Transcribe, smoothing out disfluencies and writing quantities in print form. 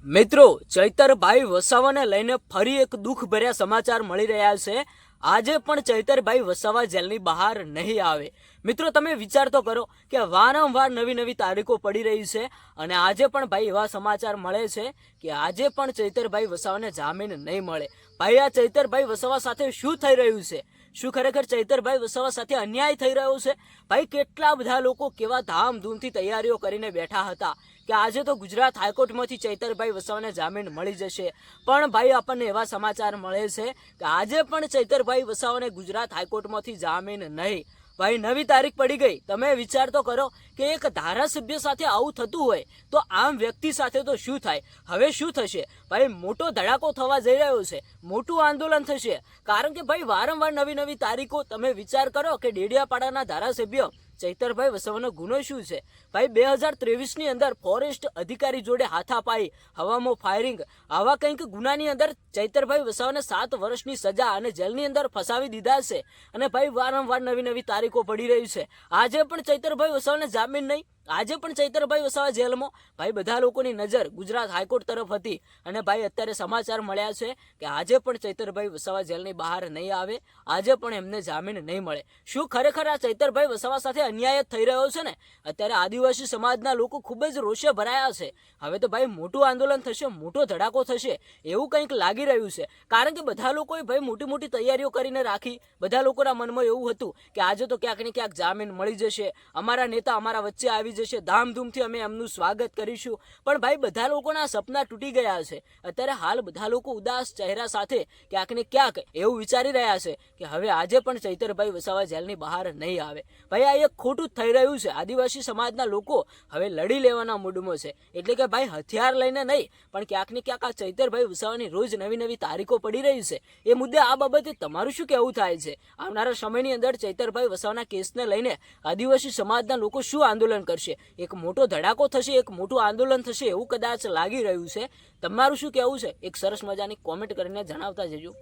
મિત્રો, ચૈતરભાઈ વસાવાને લઈને ફરી એક દુઃખભર્યા સમાચાર મળી રહ્યા છે। આજે પણ ચૈતરભાઈ વસાવા જેલની બહાર નહીં આવે। મિત્રો, તમે વિચાર તો કરો કે વારંવાર નવી નવી તારીખો પડી રહી છે અને આજે પણ ભાઈ એવા સમાચાર મળે છે કે આજે પણ ચૈતરભાઈ વસાવાને જામીન નહીં મળે। ભાઈ, આ ચૈતરભાઈ વસાવા સાથે શું થઈ રહ્યું છે? શું ખરેખર ચૈતરભાઈ વસાવા સાથે અન્યાય થઈ રહ્યો છે? ભાઈ, કેટલા બધા લોકો કેવા ધામધૂમથી તૈયારીઓ કરીને બેઠા હતા કે આજે તો ગુજરાત હાઈકોર્ટમાંથી ચૈતરભાઈ વસાવાને જામીન મળી જશે, પણ ભાઈ આપણને એવા સમાચાર મળે છે કે આજે પણ ચૈતરભાઈ વસાવાને ગુજરાત હાઈકોર્ટમાંથી જામીન નહીં। ભાઈ, નવી તારીખ પડી ગઈ। તમે વિચાર તો કરો કે એક ધારાસભ્ય સાથે આવું થતું હોય તો આમ વ્યક્તિ સાથે તો શું થાય? હવે શું થશે? ભાઈ, મોટો ધડાકો થવા જઈ રહ્યો છે, મોટું આંદોલન થશે। કારણ કે ભાઈ વારંવાર નવી નવી તારીખો, તમે વિચાર કરો કે ડેડિયાપાડાના ધારાસભ્ય ચૈતરભાઈ વસાવાનો ગુનો શું છે? ભાઈ, 2023ની અંદર ફોરેસ્ટ અધિકારી જોડે હાથાપાઈ, હવામાં ફાયરિંગ, આવા કંઈક ગુનાની અંદર ચૈતરભાઈ વસાવાને 7 વર્ષની સજા અને જેલની અંદર ફસાવી દીધા છે। અને ભાઈ વારંવાર નવી નવી તારીખો પડી રહી છે। આજે પણ ચૈતરભાઈ વસાવાને જામીન નહીં, આજે પણ ચૈતરભાઈ વસાવા જેલમાં। ભાઈ, બધા લોકોની નજર ગુજરાત હાઈકોર્ટ તરફ હતી અને ભાઈ અત્યારે સમાચાર મળ્યા છે કે આજે પણ ચૈતરભાઈ વસાવા જેલની બહાર નહીં આવે, આજે પણ એમને જામીન નહીં મળે। શું ખરેખર આ ચૈતરભાઈ વસાવા સાથે અન્યાય થઈ રહ્યો છે ને? અત્યારે આદિવાસી સમાજના લોકો ખૂબ જ રોષે ભરાયા છે। હવે તો ભાઈ મોટું આંદોલન થશે, મોટો ધડાકો થશે એવું કંઈક લાગી રહ્યું છે। કારણ કે બધા લોકોએ ભાઈ મોટી મોટી તૈયારીઓ કરીને રાખી। બધા લોકોના મનમાં એવું હતું કે આજે તો ક્યાંક ને ક્યાંક જામીન મળી જશે, અમારા નેતા અમારા વચ્ચે આવી જશે, ધામધૂમથી અમે એમનું સ્વાગત કરીશું। પણ ભાઈ બધા લોકોના સપના તૂટી ગયા છે। અત્યારે હાલ બધા લોકો ઉદાસ ચહેરા સાથે ક્યાંક ને ક્યાંક એવું વિચારી રહ્યા છે કે હવે આજે પણ ચૈતરભાઈ વસાવા જેલની બહાર નહીં આવે। ભાઈ, આ એક ખોટું થઈ રહ્યું છે। આદિવાસી સમાજના લોકો હવે લડી લેવાના મૂડમાં છે। એટલે કે ભાઈ હથિયાર લઈને નહીં, પણ ક્યાંક ને ક્યાંક આ ચૈતરભાઈ વસાવાની રોજ નવી નવી તારીખો પડી રહી છે। એ મુદ્દે આ બાબતે તમારું શું કહેવું થાય છે? આવનારા સમયની અંદર ચૈતરભાઈ વસાવાના કેસને લઈને આદિવાસી સમાજના લોકો શું આંદોલન કરશે? એક મોટો ધડાકો થશે, એક મોટું આંદોલન થશે એવું કદાચ લાગી રહ્યું છે। તમારું શું કહેવું છે? એક સરસ મજાની કોમેન્ટ કરીને જણાવતા જજો।